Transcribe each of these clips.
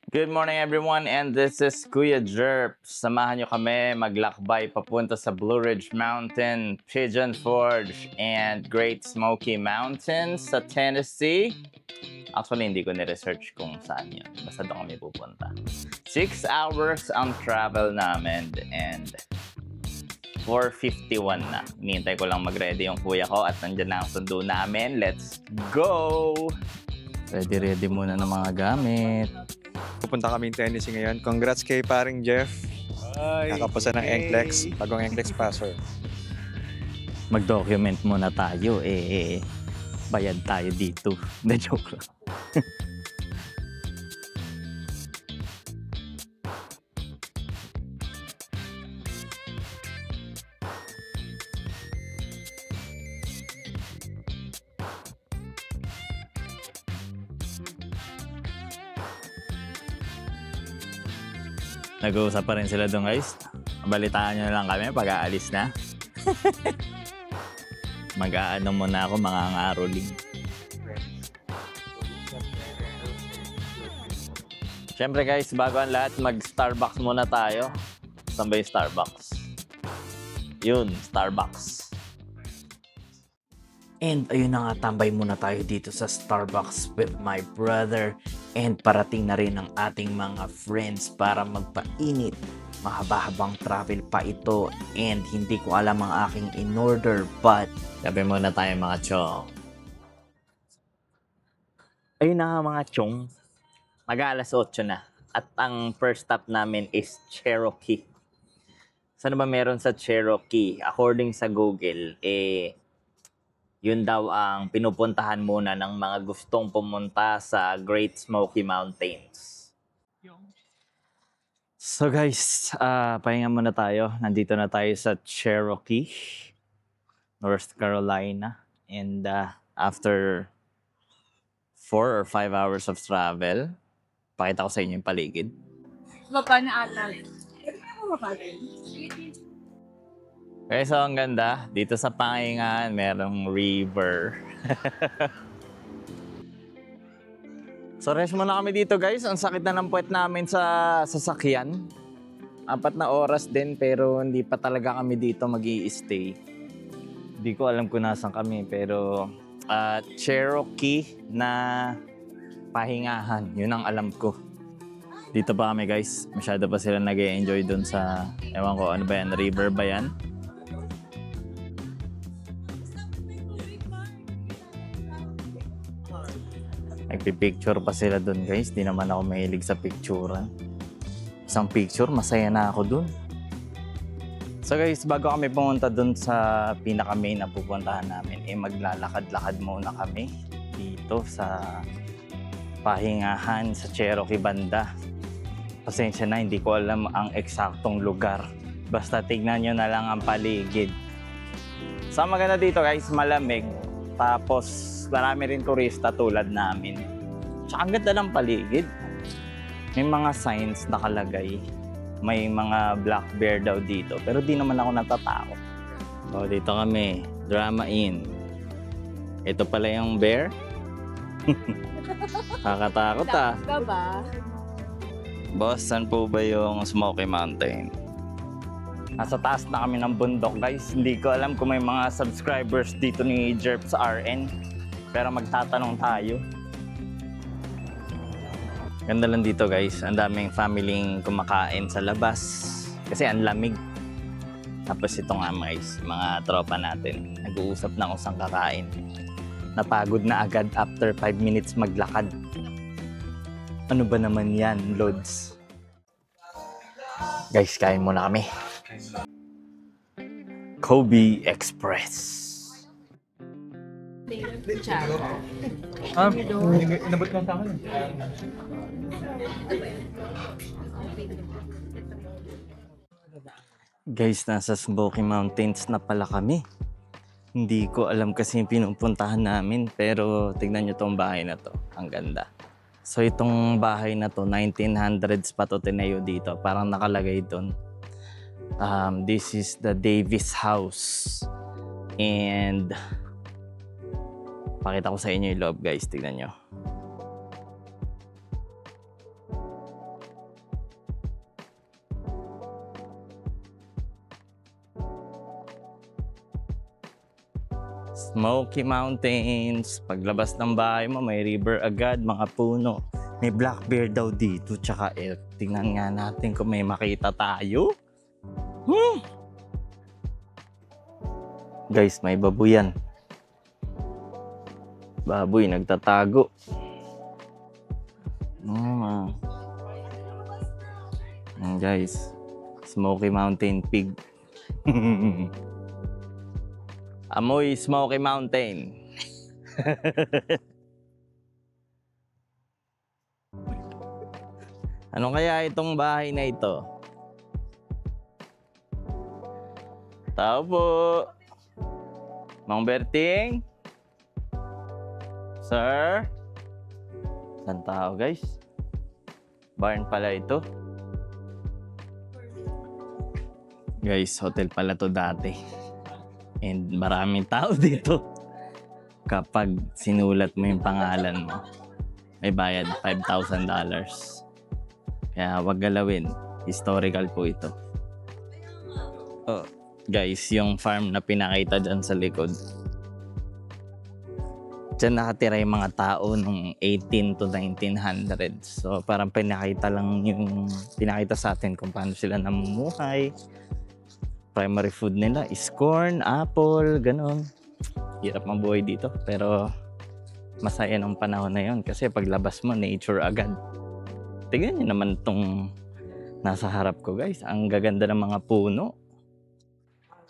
Good morning everyone, and this is Kuya Jerp. Samahan nyo kami maglakbay papunta sa Blue Ridge Mountain, Pigeon Forge, and Great Smoky Mountains sa Tennessee. Actually, hindi ko ni-research kung saan yun. Basta doon kami pupunta. 6 hours ang travel namin and 4:51 na. Hinihintay ko lang mag-ready yung kuya ko at nandiyan na ang sundo namin. Let's go! Ready muna ng mga gamit. Pupunta kami Tennessee ngayon. Congrats kay paring Jeff. Kakapusan ng NCLEX. Bagong NCLEX passer. Mag-document muna tayo. Bayad tayo dito. Na joke lang. Nag-uusap pa rin sila doon, guys. Balitaan nyo na lang kami pag aalis na. Mag-aano muna ako, mga ngaroling. Siyempre guys, bago ang lahat, mag-Starbucks muna tayo. Saan ba yung Starbucks? Yun, Starbucks. And ayun na nga, tambay muna tayo dito sa Starbucks with my brother. And parating na rin ang ating mga friends para magpainit. Mahaba-habang travel pa ito and hindi ko alam ang aking in-order, but sabi muna tayo mga chong. Ayun na nga mga chong. Mag-aalas 8 na. At ang first stop namin is Cherokee. Saan ba meron sa Cherokee? According sa Google, yun daw ang pinupuntahan muna ng mga gustong pumunta sa Great Smoky Mountains. So guys, pahinga muna tayo. Nandito na tayo sa Cherokee, North Carolina. And after 4 or 5 hours of travel, pakita ko sa inyo yung paligid. Baba na ata. Okay, so ang ganda. Dito sa Pahingahan, merong river. So rest muna kami dito guys. Ang sakit na ng puwet namin sa sasakyan. 4 na oras din pero hindi pa talaga kami dito mag-i-stay. Hindi ko alam kung nasan kami pero Cherokee na Pahingahan. Yun ang alam ko. Dito pa kami guys. Masyado pa sila nag-e-enjoy dun sa, ewan ko, ano ba yan? River ba yan? Nagpipicture pa sila dun guys. Di naman ako mahilig sa picturean. Isang picture, masaya na ako dun. So guys, bago kami pumunta dun sa pinaka-main na pupuntahan namin, maglalakad-lakad muna kami dito sa Pahingahan sa Cherokee banda. Pasensya na, hindi ko alam ang eksaktong lugar. Basta tignan nyo na lang ang paligid. So maganda dito guys, malamig. Tapos marami rin turista tulad namin. Tsaka ang ganda ng paligid. May mga signs nakalagay. May mga black bear daw dito. Pero di naman ako natatakot. So dito kami, Drama Inn. Ito pala yung bear. Kakatakot ah. Ka ba? Boss, saan po ba yung Smoky Mountain? Nasa taas na kami ng bundok guys. Hindi ko alam kung may mga subscribers dito ni Jerps RN. Pero magtatanong tayo. Ganda lang dito guys. Ang daming family kumakain sa labas. Kasi ang lamig. Tapos ito nga guys, mga tropa natin. Nag-uusap na kung saan kakain. Napagod na agad after 5 minutes maglakad. Ano ba naman yan, Lods? Guys, kain muna kami. Kobe Express. Inabot lang sa akin. Guys, nasa Smoky Mountains na pala kami. Hindi ko alam kasi yung pinupuntahan namin. Pero tignan nyo tong bahay na to. Ang ganda. So itong bahay na to, 1900s pa to tinayo dito. Parang nakalagay doon. This is the Davis House. And pakita ko sa inyo yung loob guys. Tignan nyo. Smoky Mountains. Paglabas ng bahay mo, may river agad, mga puno. May black bear daw dito, tsaka elk. Tingnan nga natin kung may makita tayo. Guys, may babuyan. Baboy, nagtatago. Guys, Smoky Mountain Pig. Amoy Smoky Mountain. Ano kaya itong bahay na ito? Tao po. Mang Berting? Sir? Saan tao, guys? Barn pala ito. Guys, hotel pala to dati. And maraming tao dito. Kapag sinulat mo yung pangalan mo, may bayad $5,000. Kaya wag galawin. Historical po ito. Oh, guys, yung farm na pinakita dyan sa likod. Diyan nakatira yung mga tao nung 18 to 1900. So parang pinakita sa atin kung paano sila namumuhay. Primary food nila is corn, apple, ganun. Hirap mabuhay dito, pero masaya nung panahon na yun kasi paglabas mo, nature agad. Tingnan nyo naman itong nasa harap ko, guys. Ang gaganda ng mga puno.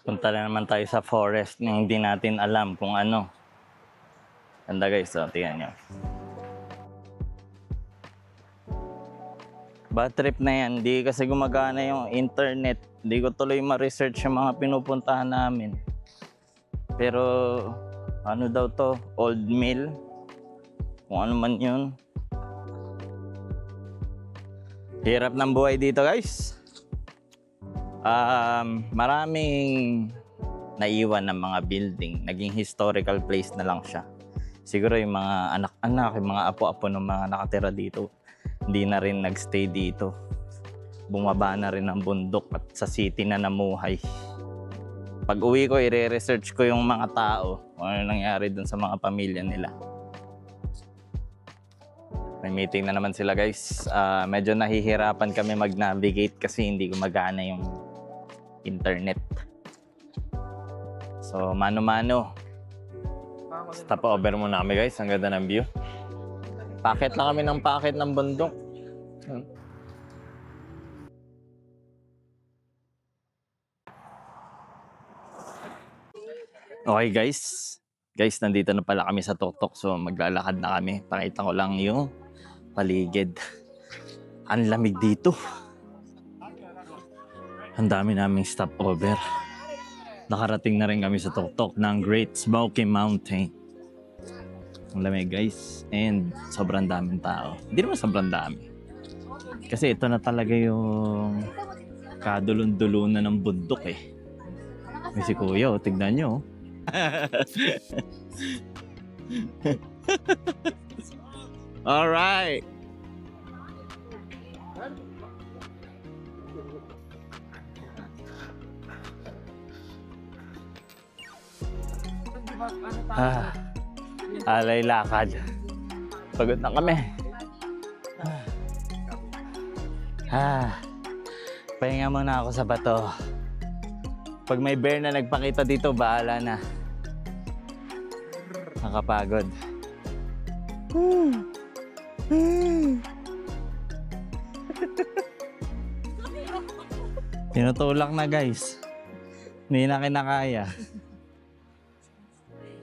Punta na naman tayo sa forest na hindi natin alam kung ano. Ganda, guys. So, tingnan nyo. Bad trip na yan. Di kasi gumagana yung internet. Di ko tuloy ma-research yung mga pinupuntahan namin. Pero, ano daw to? Old mill? Kung ano man yun. Hirap ng buhay dito, guys. Maraming naiwan ng mga building. Naging historical place na lang siya. Siguro yung mga anak-anak, yung mga apo-apo ng mga nakatira dito, hindi na rin nagstay dito. Bumaba na rin ang bundok at sa city na namuhay. Pag uwi ko, i-research ko yung mga tao, kung ano nangyari dun sa mga pamilya nila. May meeting na naman sila, guys. Medyo nahihirapan kami mag-navigate kasi hindi gumagana yung internet. So, mano-mano. Stop over muna kami, guys. Ang ganda ng view. Packet lang kami ng packet ng bundok. Okay, guys. Guys, nandito na pala kami sa tuktok. So, maglalakad na kami. Pakita ko lang yung paligid. Ang lamig dito. Ang dami naming stopover. Nakarating na rin kami sa tuktok ng Great Smoky Mountain. Ang lamig, guys. And sobrang daming tao. Hindi naman sobrang dami. Kasi ito na talaga yung kadulon-dulunan ng bundok eh. May si Kuya, oh. Tignan nyo. Alright. Alay lakad. Pagod na kami. Pahinga muna ako sa bato. Pag may bear na nagpakita dito, bahala na. Nakapagod. Tinutulak na, guys. Hindi na kinakaya.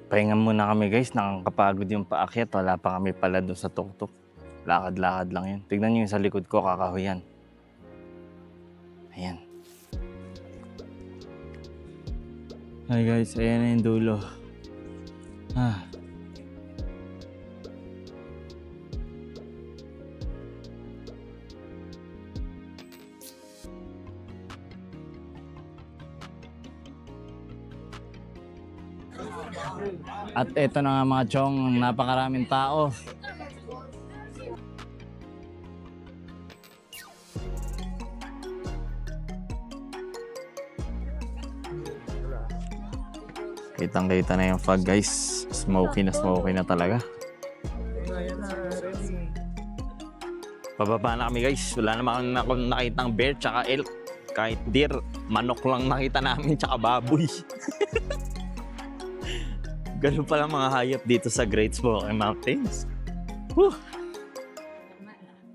Pahinga muna kami, guys. Nakakapagod yung paakyat. Wala pa kami pala doon sa tuktok. Lakad-lakad lang yan. Tignan nyo yung sa likod ko, kakahuyan. Ayan. Hi guys, ayan na yung dulo. At eto na nga mga chong, napakaraming tao. Kitang-kita na yung fog guys. Smoky na talaga. Pababa na kami guys. Wala naman akong nakitang bear tsaka elk. Kahit deer, manok lang nakita namin tsaka baboy. Ganun pala mga hayop dito sa Great Smoky Mountains. Whew.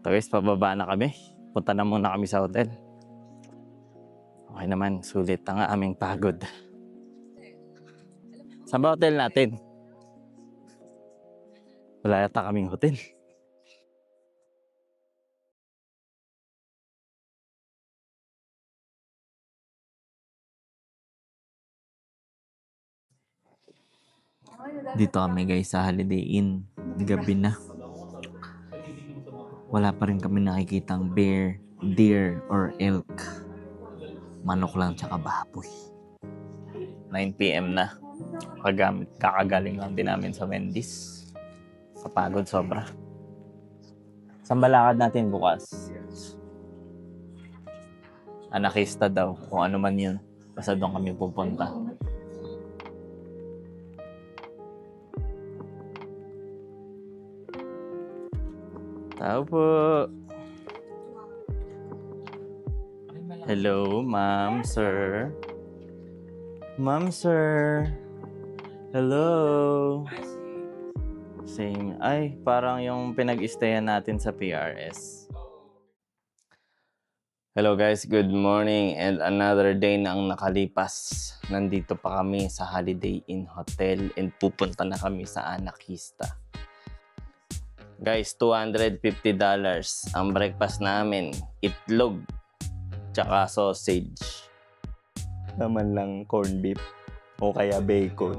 So guys, pababa na kami. Punta na muna kami sa hotel. Okay naman, sulit ang aming pagod. Saan ba hotel natin? Wala yata kaming hotel. Dito kami guys sa Holiday Inn. Gabi na. Wala pa rin kami nakikitang bear, deer, or elk. Manok lang tsaka baboy. 9 PM na. Kakagaling lang din namin sa Wendy's. Kapagod sobra. Saan balakad natin bukas? Anakista daw. Kung ano man yun. Basta doon kami pupunta. Tao po. Hello, ma'am, sir. Ma'am, sir. Hello. Same. Ay, parang yung pinag-stayan natin sa PRS. Hello guys, good morning and another day na ang nakalipas. Nandito pa kami sa Holiday Inn Hotel and pupunta na kami sa Anakista. Guys, $250 ang breakfast namin. Itlog, tsaka sausage. Naman lang corned beef o kaya bacon.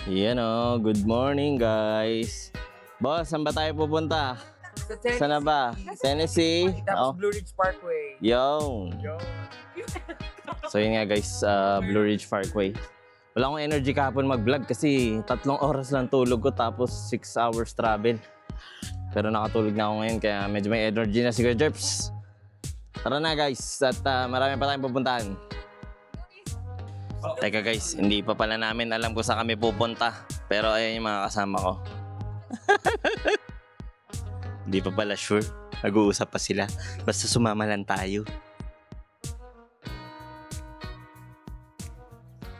Yan o, good morning guys. Boss, saan ba tayo pupunta? Saan na ba? Tennessee? Tapos Blue Ridge Parkway. Yo. So yun nga guys, Blue Ridge Parkway. Wala akong energy kahapon mag-vlog kasi 3 oras lang tulog ko tapos 6 hours travel. Pero nakatulog na ako ngayon kaya medyo may energy na si Kuya Jerps. Tara na guys at marami pa tayong pupuntahan. Teka guys, hindi pa pala namin alam kung saan kami pupunta. Pero ayan yung mga kasama ko. Hindi pa pala sure. Nag-uusap pa sila. Basta sumama lang tayo.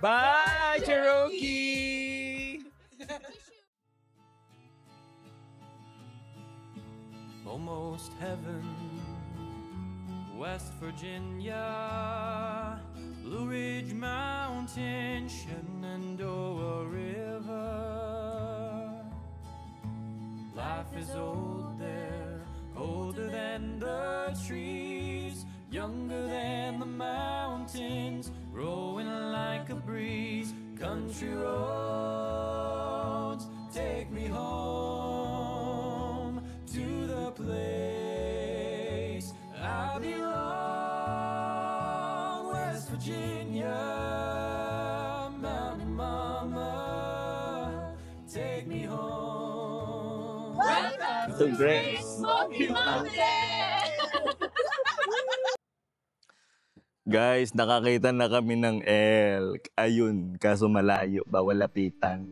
Bye, Cherokee! Almost heaven, West Virginia, Blue Ridge Mountain, Shenandoah River. Life is old there, older than the trees, younger than the mountains, growing like a breeze. Country roads take me home to the place I belong. West Virginia, Mountain Mama, take me home. So great. Smoky Mountain! Guys, nakakita na kami ng elk. Ayun, kaso malayo, bawal lapitan.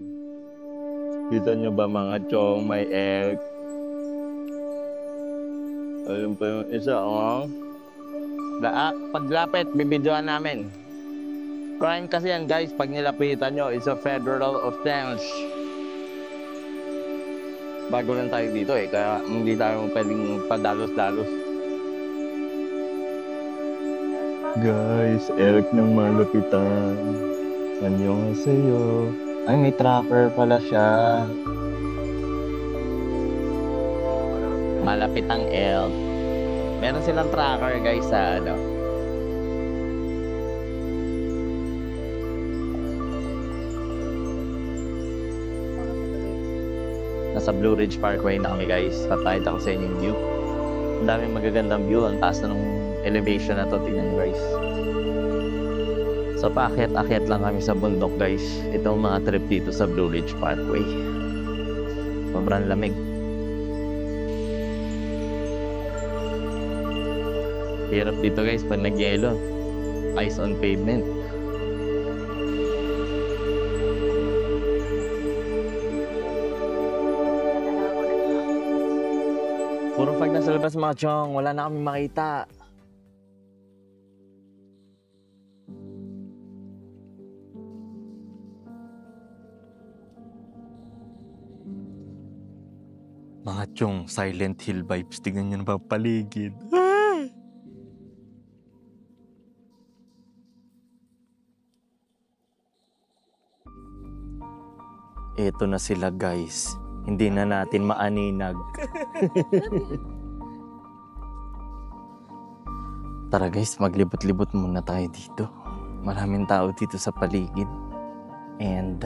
Kita nyo ba mga chong, may elk? Ayun pa yung isa, oh. Paglapit, bibidyoan namin. Crime kasi yan, guys, pag nilapitan nyo, it's a federal offense. Bago lang tayo dito eh, kaya hindi tayo pwedeng padalos-dalos. Guys, elk ng malapitan. Annyeonghaseyo. Ay, may tracker pala siya. Malapit ang elk. Meron silang tracker guys sa ano. Nasa Blue Ridge Parkway na kami guys. Papakita ko sa inyo yung view. Ang daming magagandang view. Ang taas na ng elevation na to, tingnan guys. So paakyat-akyat lang kami sa bundok guys. Itong mga trip dito sa Blue Ridge Parkway. Sobrang lamig. Hirap dito guys pag nag-yelo. Ice on pavement. Puro fog na sa labas mga chong. Wala na kami makita. Mga chong, Silent Hill vibes. Tignan nyo na ba paligid? Eto na sila guys. Hindi na natin maaninag. Tara guys, maglibot-libot muna tayo dito. Maraming tao dito sa paligid. And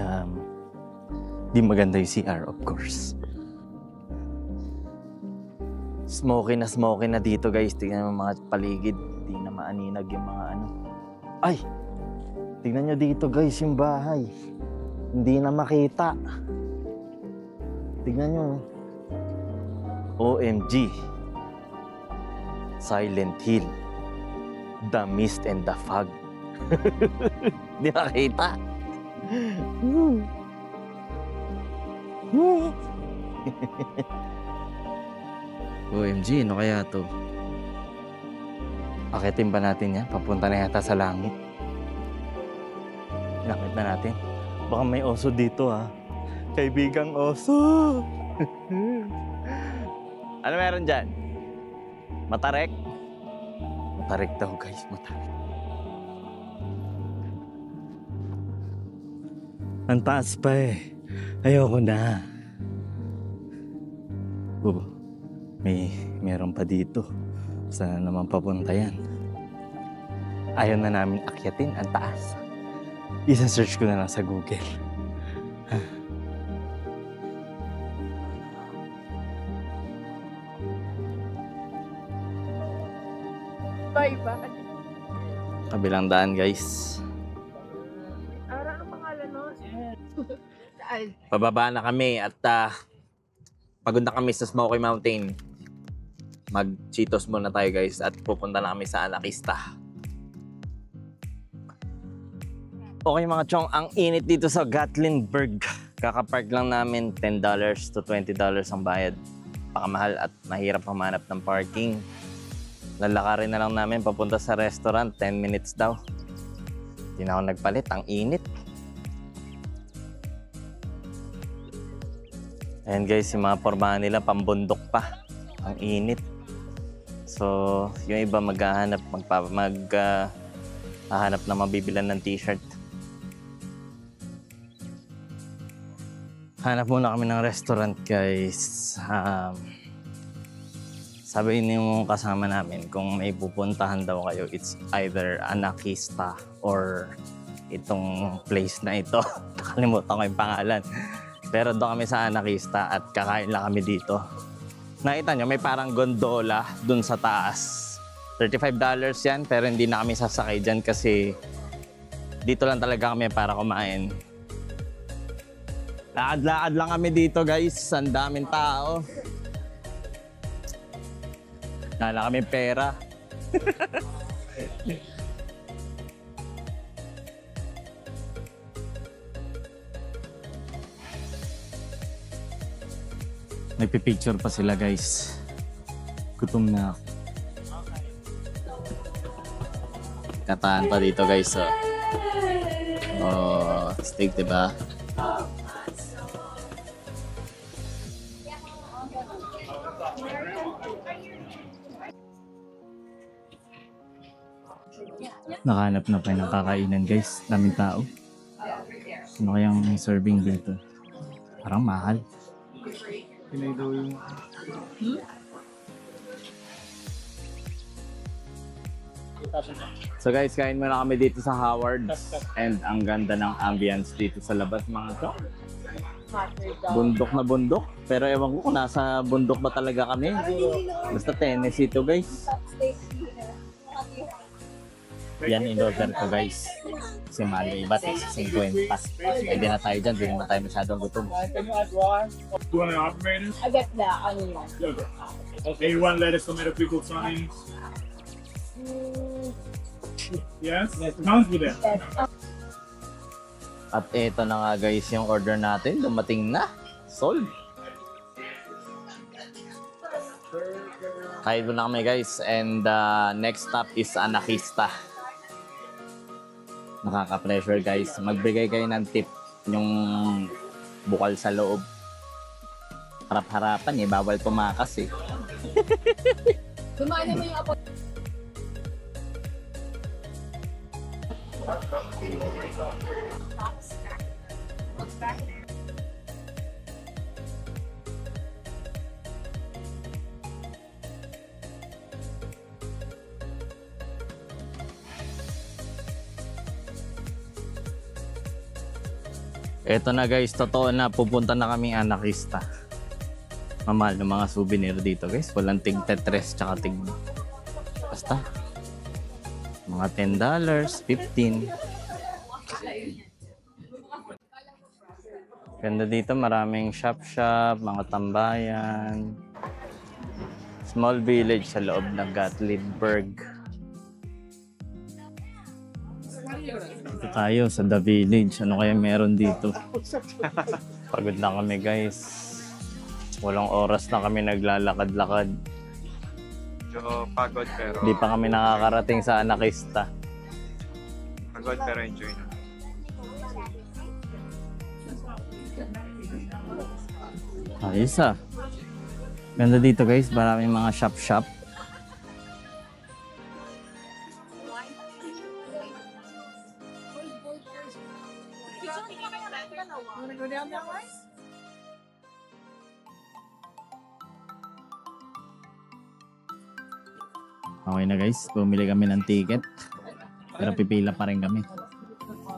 di maganda yung CR of course. Smoky na dito guys. Tingnan mo mga paligid. Di na maaninag yung mga ano. Ay! Tingnan nyo dito guys yung bahay. Hindi na makita. Tingnan nyo. OMG. Silent Hill. The mist and the fog. Hindi makita. OMG, ano kaya to? Akitin ba natin yan? Papunta na yata sa langit. Nakit na natin. Baka may oso dito ha. Kaibigang oso. Ano meron dyan? Matarek? Matarek daw guys, matarek. Ang taas pa eh. Ayoko na. Meron pa dito. Saan naman papunta yan? Ayaw na namin akyatin ang taas. Isa-search ko na lang sa Google. Bye-bye. Kabilang daan guys. Ara, ang pangalan no? Saan? Pababa na kami at pagod na kami sa Smoky Mountain. Mag-Cheetos muna tayo guys at pupunta na kami sa Anakista. Okay mga chong, ang init dito sa Gatlinburg. Kakapark lang namin, $10 to $20 ang bayad. Pakamahal at mahirap humanap ng parking. Lalakarin na lang namin papunta sa restaurant, 10 minutes daw. Hindi na ako nagpalit, ang init. Ayan guys, yung mga pormahan nila, pambundok pa. Ang init. So, yung iba maghahanap na mabibilan ng t-shirt. Hanap muna kami ng restaurant guys. Sabi niyo kasama namin kung may pupuntahan daw kayo, it's either Anakista or itong place na ito. Nakalimutan ko yung pangalan. Pero doon kami sa Anakista at kakain lang kami dito. Nakita nyo, may parang gondola dun sa taas. $35 yan, pero hindi na kami sasakay dyan kasi dito lang talaga kami para kumain. Lakad-lakad lang kami dito guys, ang daming tao. Wala kami pera. Nagpipicture pa sila guys. Gutom na ako. Kataan pa dito guys. Oh, steak diba? Nakahanap na pa ng kakainan guys. Daming tao. Ano kayang serving dito? Parang mahal. So guys, kain muna kami dito sa Howard's. And ang ganda ng ambience dito sa labas mga to. Bundok na bundok. Pero ewan ko kung nasa bundok ba talaga kami. Basta Tennessee to guys. Yan in-order ko guys. Kasi mahal yung iba, 50. Pwede na tayo dyan, hindi naman tayo masyadong gutom. You want an operator? I get that. I need one. Okay, you want lettuce, tomato, pickle, onions? Yes? Sounds good then. At eto na nga guys yung order natin. Dumating na. Sold. Kahit na kami guys. And next stop is Anakista. Nakaka-pressure guys. Magbigay kayo ng tip yung bukal sa loob. Harap-harapan eh. Bawal tumakas eh. Dumaan naman yung apo. Eto na guys, totoo na, pupunta na kami Anakista. Mamahal ng mga souvenir dito guys. Walang tig Tetris tsaka tig... Basta. Mga $10, 15. Ganda dito, maraming shop-shop, mga tambayan. Small village sa loob ng Gatlinburg. Dito tayo sa The Village. Ano kaya meron dito? Pagod na kami guys. Walang oras na kami naglalakad-lakad. So, pagod pero... Hindi pa kami nakakarating sa Anakista. Pagod pero enjoy na. Ayos ah. Ganda dito guys. Maraming mga shop-shop. Okay na guys, bumili kami ng ticket. Pero pipila pa rin kami.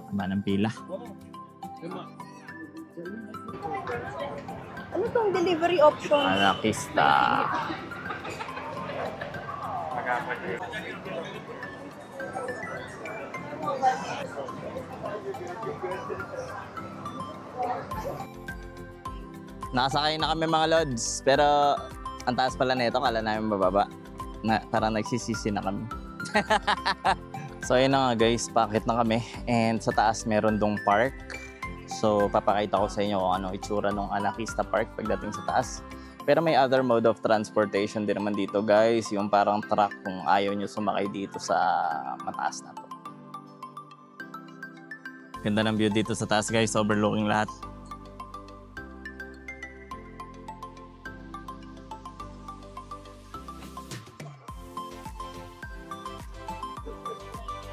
Tama ng pila. Ano tong delivery option? Anakista. Nakasakay na kami mga lods. Pero ang taas pala nito, kala namin bababa. Parang nagsisisi na kami. So ayun na nga guys, paakit na kami. And sa taas meron dong park. So papakita ko sa inyo kung ano itsura ng Anakista Park pagdating sa taas. Pero may other mode of transportation din naman dito guys. Yung parang truck kung ayaw nyo sumakay dito sa mataas na to. Ganda ng view dito sa taas guys, overlooking lahat.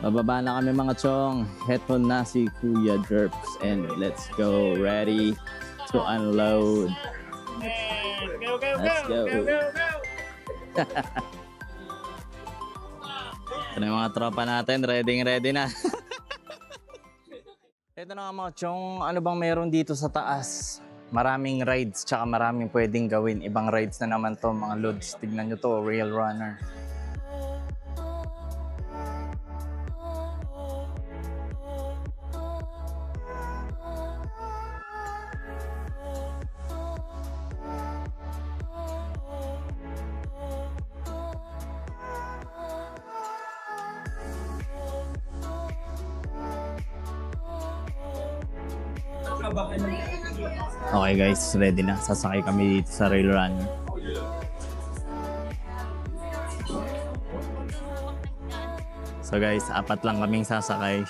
Bababa na kami mga chong. Heto na si Kuya Jerps and let's go. Ready to unload. Let's go. Ito na yung mga tropa natin. Ready na. Ito na nga mga chong. Ano bang meron dito sa taas? Maraming rides tsaka maraming pwedeng gawin. Ibang rides na naman to mga lods. Tignan nyo to, Rail Runner. Okay guys, ready na. Sasakay kami dito sa Rail Runner. So guys, 4 lang kaming sasakay.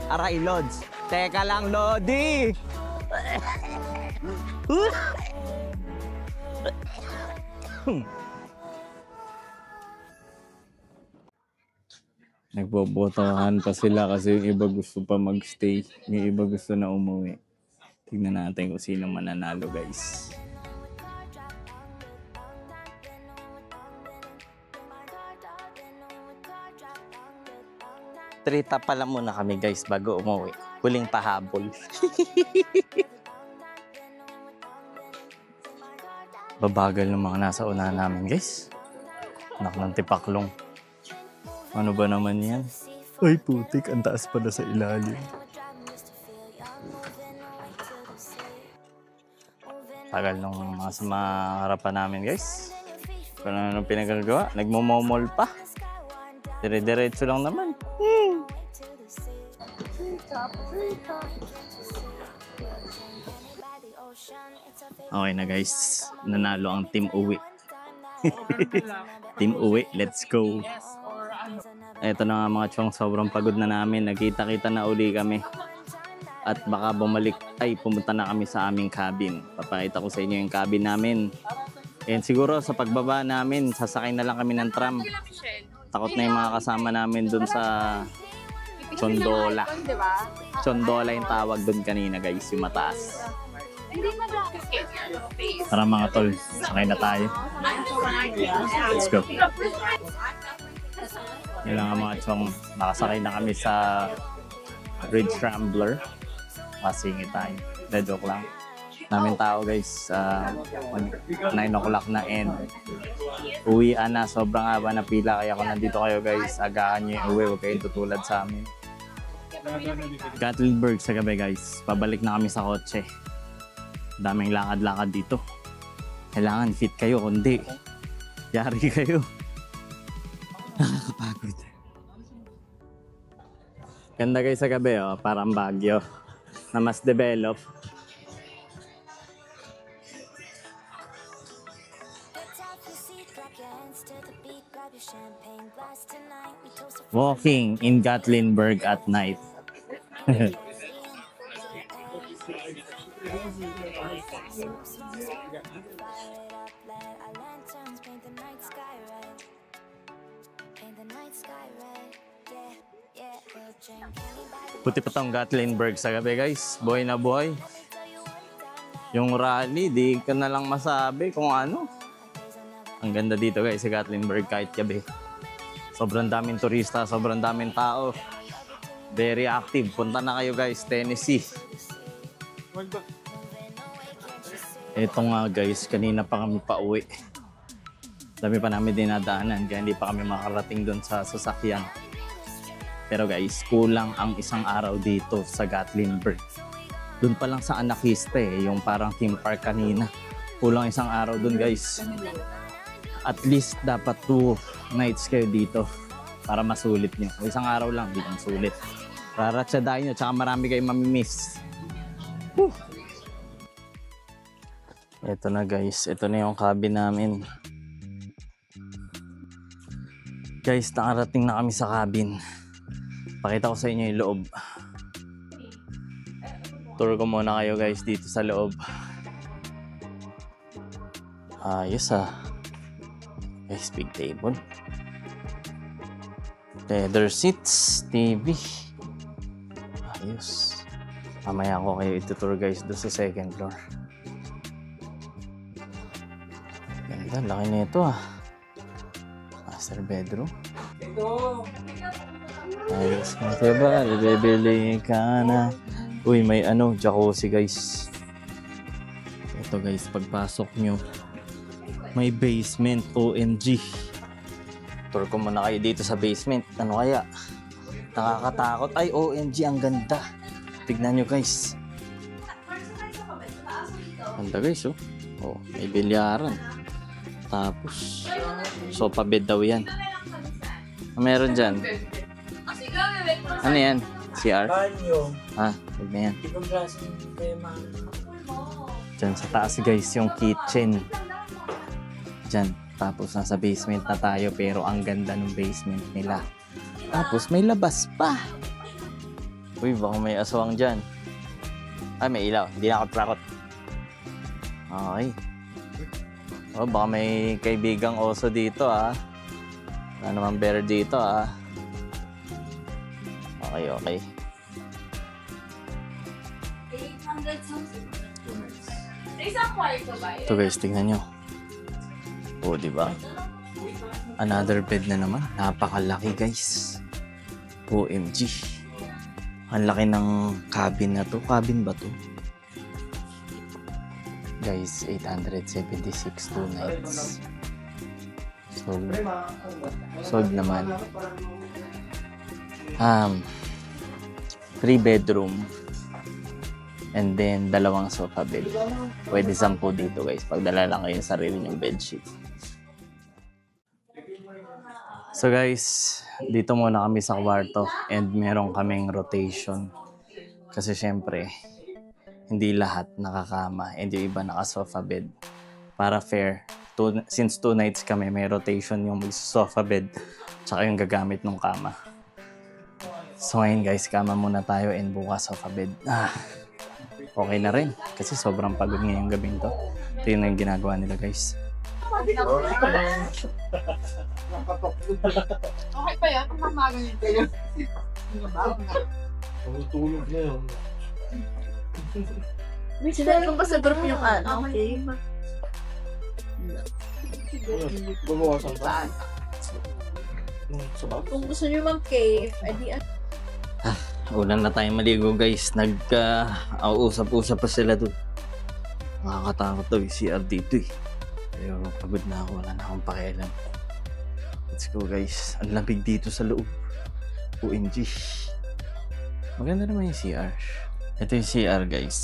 Aray, Lods. Teka lang, Lodi! Nagbobotohan pa sila kasi yung iba gusto pa magstay. Yung iba gusto na umuwi. Tignan natin kung sino mananalo guys. Trita pala muna kami guys bago umuwi. Huling pahabol. Babagal ng mga nasa una namin guys. Anak ng tipaklong. Ano ba naman yan? Ay putik, ang taas pala sa ilalim. Tagal nung mga sa mga harapan namin guys. Kung ano pinagagawa, nagmomomol pa. Dire-diretso lang naman. Okay na guys, nanalo ang team uwi. Team uwi, let's go. Eto na nga mga chong, sobrang pagod na namin. Nagkita-kita na uli kami. At baka pumunta na kami sa aming cabin. Papakita ko sa inyo yung cabin namin. And siguro sa pagbaba namin, sasakay na lang kami ng tram. Takot na yung mga kasama namin dun sa Chondola. Chondola yung tawag dun kanina guys, yung mataas. Tara mga tol, sakay na tayo. Let's go. Yun lang nga mga chong, nakasakay na kami sa Ridge Rambler. Kasingit tayo. De joke lang. Namin tao guys, 9 o'clock na and uwian na. Sobrang haba na pila kaya kung nandito kayo guys, agahan nyo yung uwi. Huwag kayong tutulad sa amin. Gatlinburg sa gabi guys. Pabalik na kami sa kotse. Daming lakad-lakad dito. Kailangan fit kayo, kundi yari kayo. Nakakapagod. Ganda guys sa gabi, oh. Parang Baguio na mas develop. Walking in Gatlinburg at night. Puti pa tong Gatlinburg sa gabi guys. Buhay na buhay. Yung rally, di ka na lang masabi kung ano. Ang ganda dito guys sa Gatlinburg kahit gabi. Sobrang daming turista, sobrang daming tao. Very active. Punta na kayo guys, Tennessee. Ito nga guys, kanina pa kami pauwi. Dami pa namin dinadaanan kaya hindi pa kami makarating doon sa sasakyan. Pero guys, kulang ang isang araw dito sa Gatlinburg. Doon pa lang sa Anakiste, yung parang theme park kanina. Kulang isang araw doon guys. At least dapat 2 nights kayo dito para masulit nyo. Isang araw lang, di kang sulit. Raratsadahin nyo, tsaka marami kayong mamimiss. Ito na guys, ito na yung cabin namin. Guys, nakarating na kami sa cabin. Pakita ko sa inyo yung loob. Tour ko muna kayo guys dito sa loob. Ayos ah. Guys, big table. Leather seats, TV. Ayos. Mamaya ko kayo itutour guys doon sa second floor. Ganda, laki na ito ah. Master bedroom. Ayos ka diba? Ibebili ka na. Uy, may jacuzzi guys. Ito guys, pagpasok nyo, may basement, OMG. Tour ko muna kayo dito sa basement. Ano kaya? Nakakatakot. Ay, OMG, ang ganda. Tignan nyo guys. Ganda guys, oh. Oh, may bilyaran. Tapos, sofa bed daw yan. Meron dyan. Ano yan? CR? Banyo. Huwag na yan. Ibang klase ng tema. Diyan sa taas guys, yung kitchen. Diyan. Tapos nasa basement na tayo pero ang ganda ng basement nila. Tapos may labas pa. Uy, baka may aswang dyan. Ay, may ilaw. Hindi na ako takot. Okay. Oh, baka may kaibigang oso dito ah. Wala naman bear dito ah. Okay, okay. 800 something. Isang kwarto ba yun? Ito guys, tingnan nyo. O, diba? Another bed na naman. Napakalaki guys. OMG. Ang laki ng cabin na to. Cabin ba to? Guys, 876 2 nights. Sold naman. 3 bedroom. And then, 2 sofa bed. Pwede 10 dito guys. Pagdala lang kayo sa sarili ng bedsheet. So guys, dito muna kami sa kwarto. And meron kaming rotation. Kasi syempre, hindi lahat nakakama and yung iba naka-sofa bed. Para fair, since 2 nights kami, may rotation yung sofa bed tsaka yung gagamit ng kama. So ngayon guys, kama muna tayo and bukas sofa bed. Okay na rin kasi sobrang pagod ngayong gabing to. Ito yun yung ginagawa nila guys. Okay pa yan? Kung mamaganyan kayo. Tulog na yun. Sinad mo ba sa group yung ano? Okay. Babawasan ba? Sabag? Kung gusto nyo mag-cave, edi Ulan na tayo maligo guys. Nag-usap-usap pa sila doon. Nakakatakot daw yung CR dito eh. Pero pagod na ako. Wala na akong pakialam. Let's go guys. Ang lamig dito sa loob. OMG. Maganda naman yung CR. Ito yung CR guys.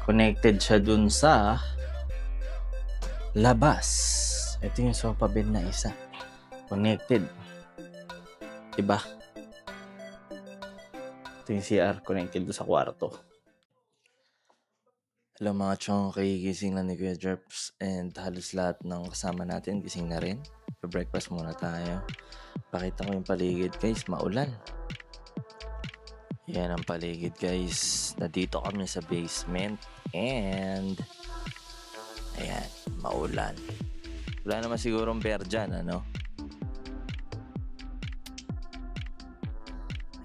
Connected siya dun sa labas. Ito yung sofa bed na isa. Connected. Diba? Ito yung CR connected doon sa kwarto. Hello mga chong, gising na ni Kuya Jerps and halos lahat ng kasama natin gising na rin. Pa-breakfast muna tayo. Pakita ko yung paligid guys, maulan. Yan ang paligid guys. Nandito kami sa basement and ayan, maulan. Wala naman sigurong bear dyan, ano?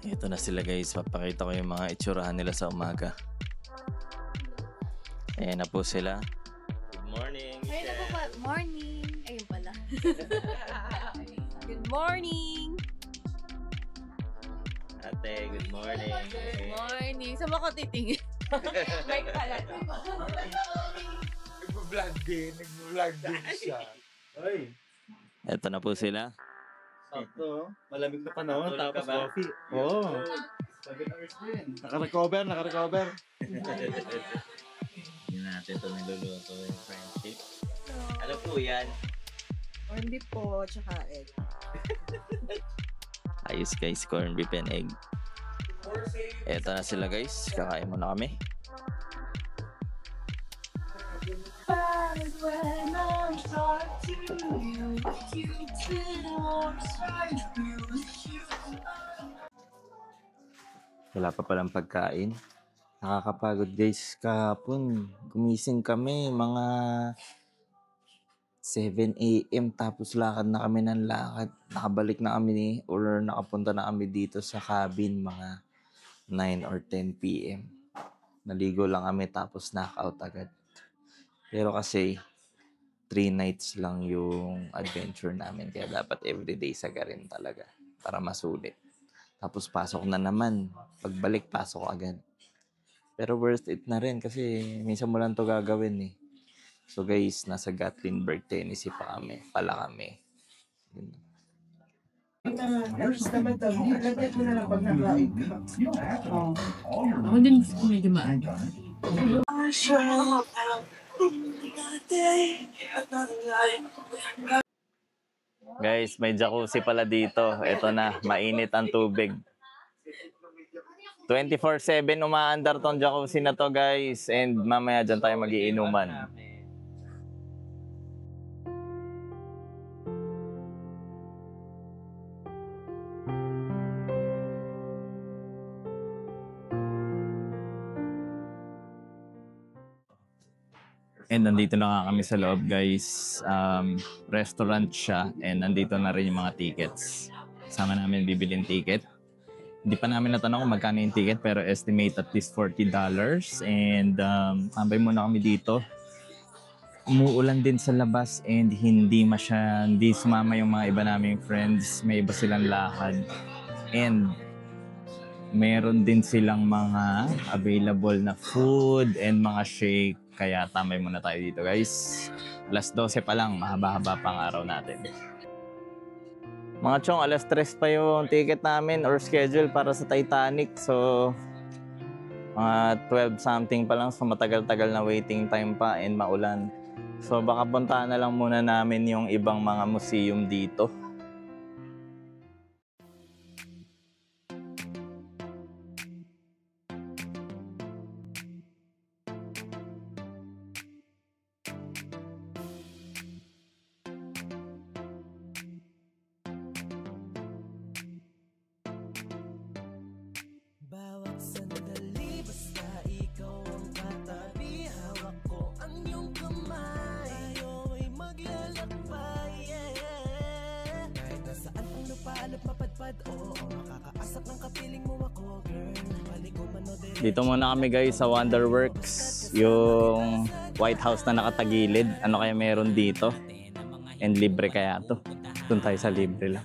Ito na sila guys, papakita ko yung mga itsurahan nila sa umaga. Ayan na po sila. Good morning, Ayun na po ba? Morning! Ayun pala. Good morning! Ate, good morning. Good morning! Saan mo ko titingin? Mic pala. Nag-vlog din siya. Ay, Ito na po sila. sakto. Malamig na panahon, Tulog ka tapos ba? coffee. Oo. 7 hours din. Naka-recover. Hindi natin ito niluluto yung friendship. Ano po yan? Corn beef po, tsaka egg. Ayos guys, corn beef and egg. Eto na sila guys, kakain muna kami. Wala pa palang pagkain. Nakakapagod guys. Kahapon, gumising kami mga 7 a.m. tapos lakad na kami ng lakad. Nakabalik na kami or nakapunta na kami dito sa cabin mga 9 or 10 p.m. Naligo lang kami tapos knockout agad. Pero kasi 3 nights lang yung adventure namin kaya dapat everyday sagarin talaga para masulit. Tapos pasok na naman. Pagbalik, pasok agad. Pero worth it na rin kasi minsan mo lang to gagawin eh. So guys, nasa Gatlinburg, Tennessee pa kami. Pala kami. Yun. Ako din gusto ko medyo maaga. Guys, may jacuzzi pala dito. Ito na, mainit ang tubig. 24/7 umaandar tong jacuzzi na to guys. And mamaya dyan tayo magiinuman. And nandito na nga kami sa loob guys. Restaurant siya and nandito na rin yung mga tickets. Kasama namin bibilin ticket. Hindi pa namin natanong kung magkano yung ticket pero estimate at least $40. And tambay muna kami dito. Umuulan din sa labas and hindi sumama yung mga iba naming friends. May iba silang lakad. And meron din silang mga available na food and mga shake. Kaya tambay muna tayo dito guys. Alas 12 pa lang, mahaba-haba pang araw natin. Mga chong, alas 3 pa yung ticket namin or schedule para sa Titanic. So, mga 12 something pa lang. So, matagal-tagal na waiting time pa and maulan. So, baka puntahan na lang muna namin yung ibang mga museum dito. Dito muna kami guys sa Wonderworks, yung White House na nakatagilid. Ano kaya meron dito? And libre kaya to? Doon tayo sa libre lang.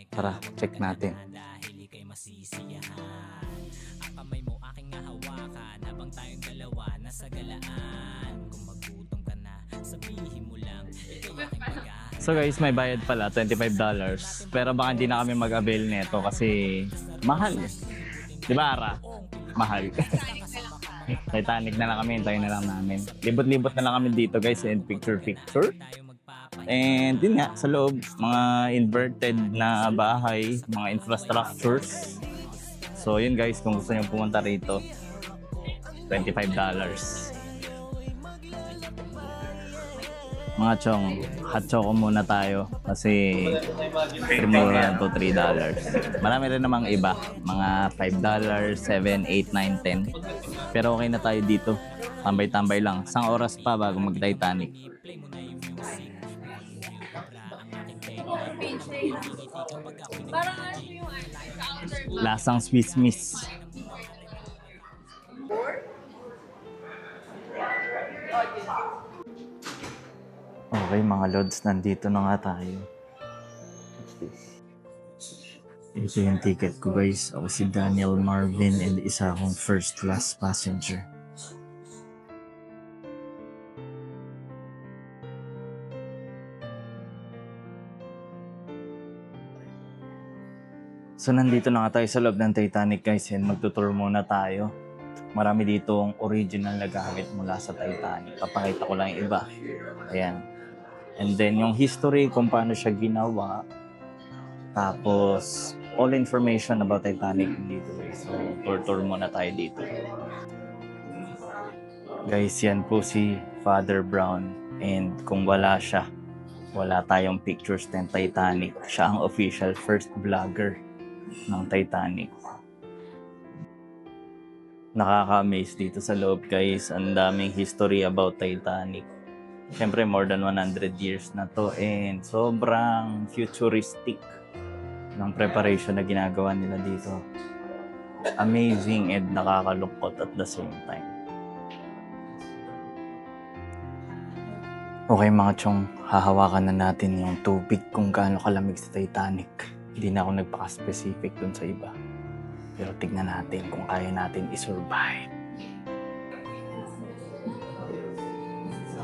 Tara, check natin. So guys, may bayad pala, $25. Pero baka hindi na kami mag-avail nito kasi mahal. Di ba, Ara? Mahal. Titanic na lang kami, hintayin na lang namin. Libot-libot na lang kami dito guys, and picture-picture. And yun nga, sa loob, mga inverted na bahay, mga infrastructures. So yun guys, kung gusto nyo pumunta rito, $25. Mga chong, hot choco muna tayo kasi mura na to $3. Marami rin namang iba, mga $5, $7, $8, $9, $10. Pero okay na tayo dito. Tambay-tambay lang. Isang oras pa bago mag-Titanic. Parang ano yung outer Lasang Swiss Miss. Okay mga lods, nandito na nga tayo. Ito yung ticket ko guys. Ako si Daniel Marvin and isa akong first class passenger. So nandito na nga tayo sa loob ng Titanic guys, and magtutour muna tayo. Marami ditong original na gamit mula sa Titanic. Papakita ko lang yung iba. Ayan. And then yung history kung paano siya ginawa. Tapos all information about Titanic dito guys. So tour muna tayo dito. Guys, yan po si Father Brown. And kung wala siya, wala tayong pictures ng Titanic. Siya ang official first vlogger ng Titanic. Nakaka-amaze dito sa loob guys. Ang daming history about Titanic. Siyempre more than 100 years na to, and sobrang futuristic ng preparation na ginagawa nila dito. Amazing and nakakalungkot at the same time. Okay mga chong, hahawakan na natin yung tubig kung gaano kalamig sa Titanic. Hindi na ako nagpaka-specific dun sa iba. Pero tignan natin kung kaya natin i-survive.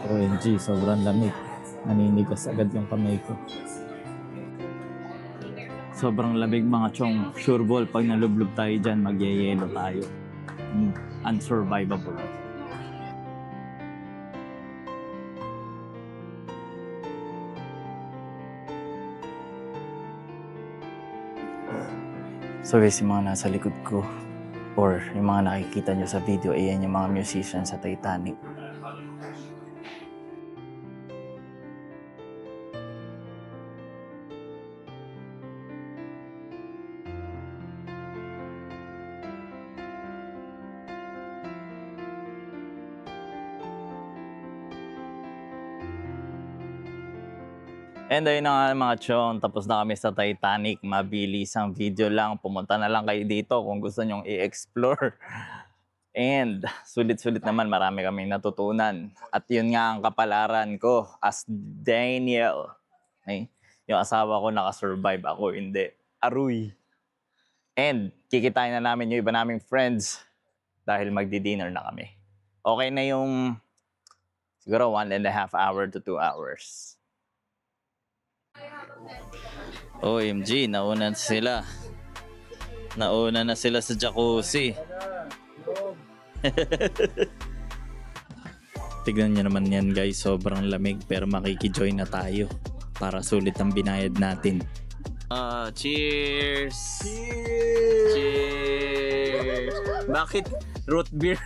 OMG, sobrang lamig. Naninigas agad yung kamay ko. Sobrang lamig mga chong. Sure ball, pag nalublob tayo dyan, magyayelo tayo. Unsurvivable. So guys, yung mga nasa likod ko or yung mga nakikita nyo sa video, ayan yung mga musicians sa Titanic. And ayun na nga mga chong, tapos na kami sa Titanic. Mabilis ang video lang. Pumunta na lang kayo dito kung gusto nyong i-explore. And sulit-sulit naman, marami kaming natutunan. At yun nga ang kapalaran ko as Daniel. Ay, yung asawa ko nakasurvive, ako hindi. Aruy. And kikitain na namin yung iba naming friends dahil magdi-dinner na kami. Okay na yung siguro 1.5 hour to 2 hours. OMG, nauna na sila. Nauna na sila sa jacuzzi. Tignan nyo naman yan guys, sobrang lamig pero makikijoin na tayo para sulit ang binayad natin. Cheers! Cheers! Cheers! Bakit root beer?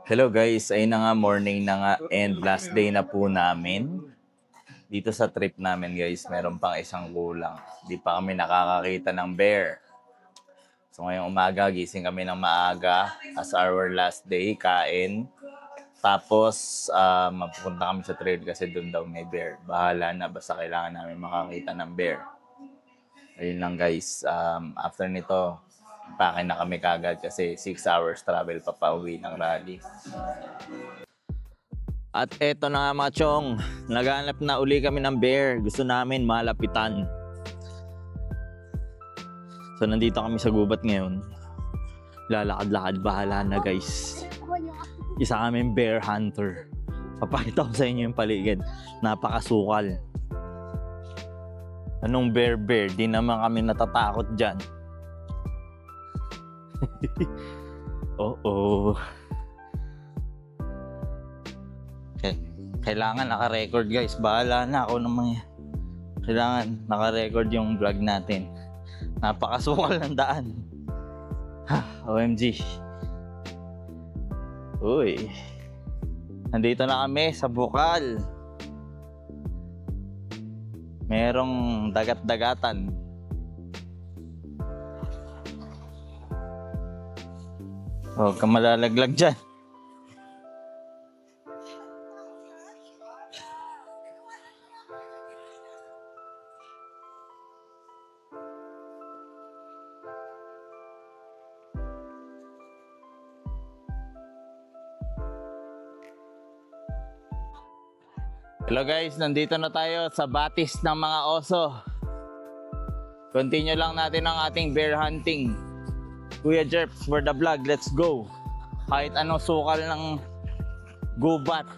Hello guys, ayun na nga, morning na nga and last day na po namin. Dito sa trip namin guys, meron pang isang kulang. Di pa kami nakakakita ng bear. So ngayong umaga, gising kami ng maaga as our last day, kain. Tapos, mapupunta kami sa trail kasi doon daw may bear. Bahala na, basta kailangan namin makakita ng bear. Ayun lang guys, after nito, pake na kami kagad kasi 6 hours travel pa pauwi ng rally. At eto na nga mga chong, naghanap na uli kami ng bear. Gusto namin malapitan. So nandito kami sa gubat ngayon. Lalakad-lakad, bahala na guys. Isa kaming bear hunter. Papakita ko sa inyo yung paligid. Napakasukal. Anong bear? Di naman kami natatakot dyan. Oo. Okay. Kailangan naka-record guys. Bahala na ako naman. Kailangan naka-record yung vlog natin. Napakasukal ng daan. OMG. Uy. Nandito na kami sa Bukal. Merong dagat-dagatan. Huwag ka malalaglag dyan. Hello guys, nandito na tayo sa batis ng mga oso. Continue lang natin ang ating bear hunting. Kuya Jerps for the vlog, let's go. Kahit anong sukal ng gubat,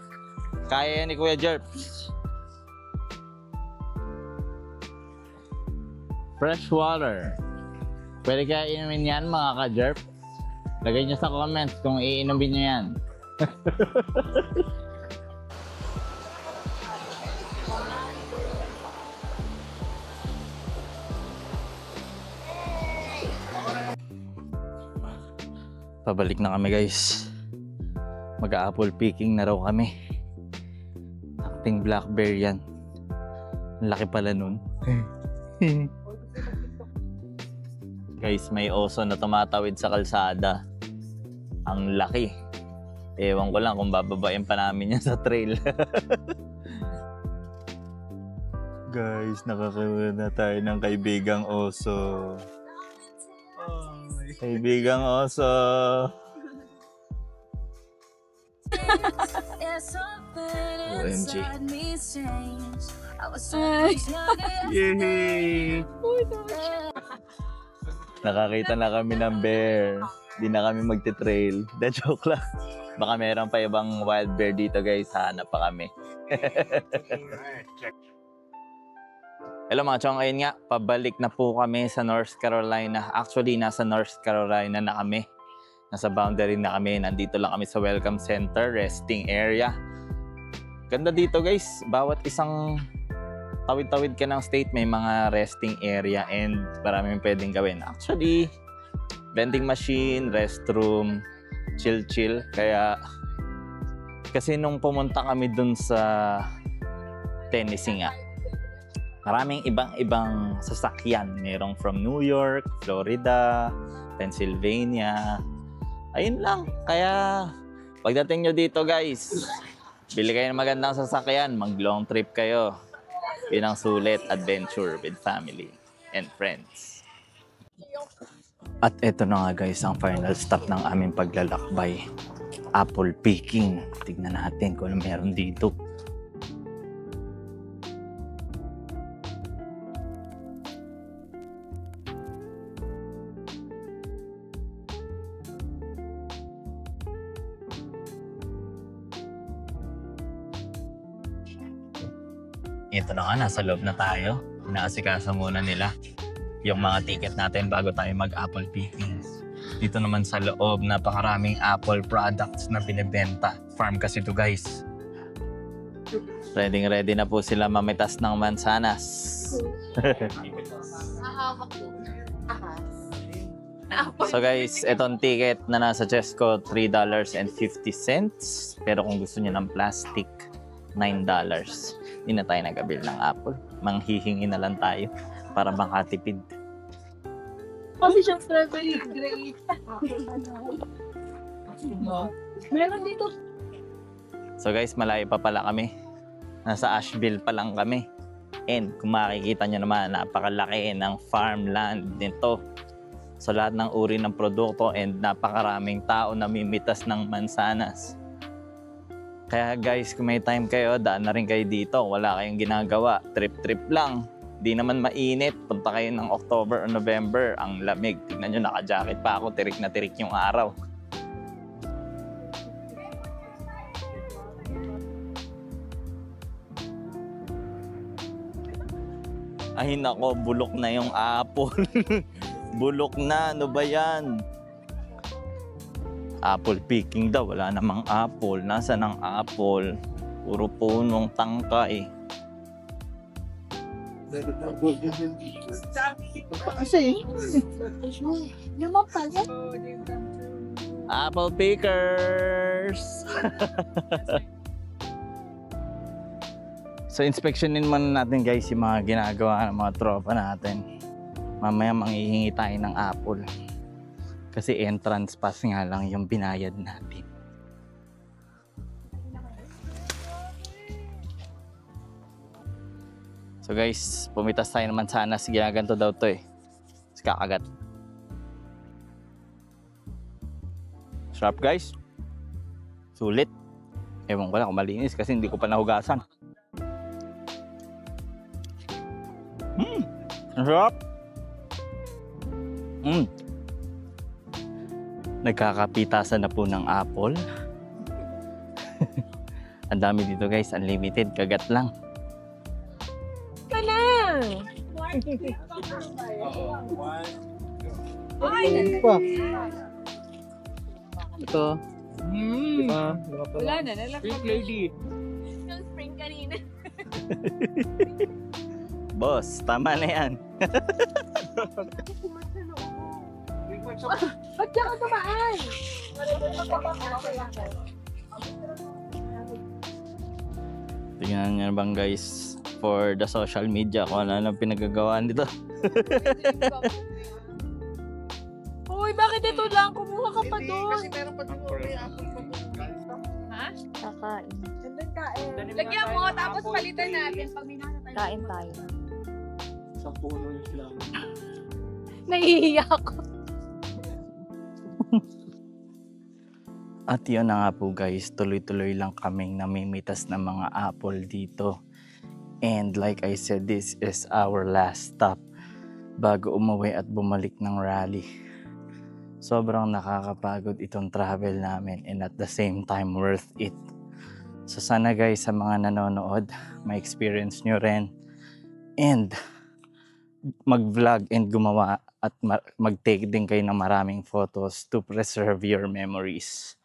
kaya ni Kuya Jerps. Fresh water. Pwede kaya inumin yan mga ka-Jerp? Lagay nyo sa comments kung iinumin nyo yan. Pabalik na kami guys. Mag-apple picking na raw kami. Acting black bear yan. Ang laki pala nun. Guys, may oso na tumatawid sa kalsada. Ang laki. Ewan ko lang kung bababain pa namin yan sa trail. Guys, nakakaroon na tayo ng kaibigang oso. Kaibigang oso. OMG. Yay! Nakakita na kami ng bear. Di na kami magte-trail. The joke lang. Baka meron pa ibang wild bear dito guys. Hanap pa kami. Hello mga chong, ayun nga, pabalik na po kami sa North Carolina. Actually, nasa North Carolina na kami. Nasa boundary na kami. Nandito lang kami sa Welcome Center, resting area. Ganda dito guys. Bawat isang tawid-tawid ka ng state, may mga resting area and maraming pwedeng gawin. Actually, vending machine, restroom, chill-chill. Kaya, kasi nung pumunta kami dun sa Tennessee nga, maraming ibang sasakyan. Merong from New York, Florida, Pennsylvania. Ayun lang. Kaya pagdating nyo dito guys, bili kayo ng magandang sasakyan. Mag long trip kayo. Yun ang sulit, adventure with family and friends. At eto na nga guys, ang final stop ng aming paglalakbay. Apple picking. Tignan natin kung ano meron dito. Ito na nga, nasa loob na tayo. Inaasikaso muna nila yung mga ticket natin bago tayo mag-apple picking. Dito naman sa loob, napakaraming apple products na binibenta. Farm kasi ito guys. Ready na po sila mamitas ng mansanas. Nahawak po. So guys, itong ticket na nasa chest ko, $3.50. Pero kung gusto niyo ng plastic, $9. Hindi na tayo nag-abil ng apple. Manghihingi na lang tayo para makatipid. Kasi siyang strawberry grape. Meron dito. So guys, malayo pa pala kami. Nasa Asheville pa lang kami. And kung makikita nyo naman, napakalaki ng farmland nito. So lahat ng uri ng produkto and napakaraming tao na mimitas ng mansanas. Kaya guys, kung may time kayo, daan na rin kayo dito. Wala kayong ginagawa. Trip-trip lang. Di naman mainit. Punta kayo ng October o November. Ang lamig. Tignan nyo, naka-jacket pa ako. Tirik na tirik yung araw. Ay nako, bulok na yung apple. Bulok na, ano ba yan? Apple picking daw, wala namang apple. Nasaan ang apple? Puro punong tangkay. Kasi, naman pala. Apple pickers! So, inspeksyonin muna natin guys yung mga ginagawa ng mga tropa natin. Mamaya manghihingi tayo ng apple. Kasi entrance pass nga lang yung binayad natin. So guys, pumitas tayo naman sana. Sige, ganito daw to eh. Mas kakagat. Sarap guys. Sulit. Ewan ko lang kung malinis kasi hindi ko pa nahugasan. Ang sarap. Nagkakapitasan na po ng apple. Ang dami dito guys, unlimited, kagat lang. Ka na! Ito. Wala na, nalakad. Pink lady. Yung spring kanina. Boss, tama na yan. Ba't ka tumaan? Tingnan nyo bang guys, for the social media, kung ano ang pinagagawaan dito. Uy, bakit ito lang? Kumuha ka pa doon. Kasi meron pa doon. Ha? Kakain. Lagyan mo, tapos palitan natin pag may nakatayo. Kain tayo. Sa puno yung sila. Nahihiya ako. At yun na nga po guys, tuloy-tuloy lang kaming namimitas ng mga apple dito. And like I said, this is our last stop bago umuwi at bumalik ng rally. Sobrang nakakapagod itong travel namin and at the same time worth it. So sana guys, sa mga nanonood, ma-experience nyo rin and mag-vlog and gumawa at mag-take din kayo ng maraming photos to preserve your memories.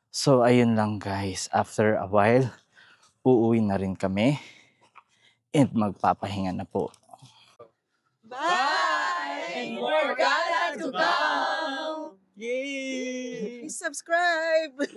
So ayun lang guys, after a while, uuwi na rin kami and magpapahinga na po. Bye! More gala to come! Yay! Subscribe!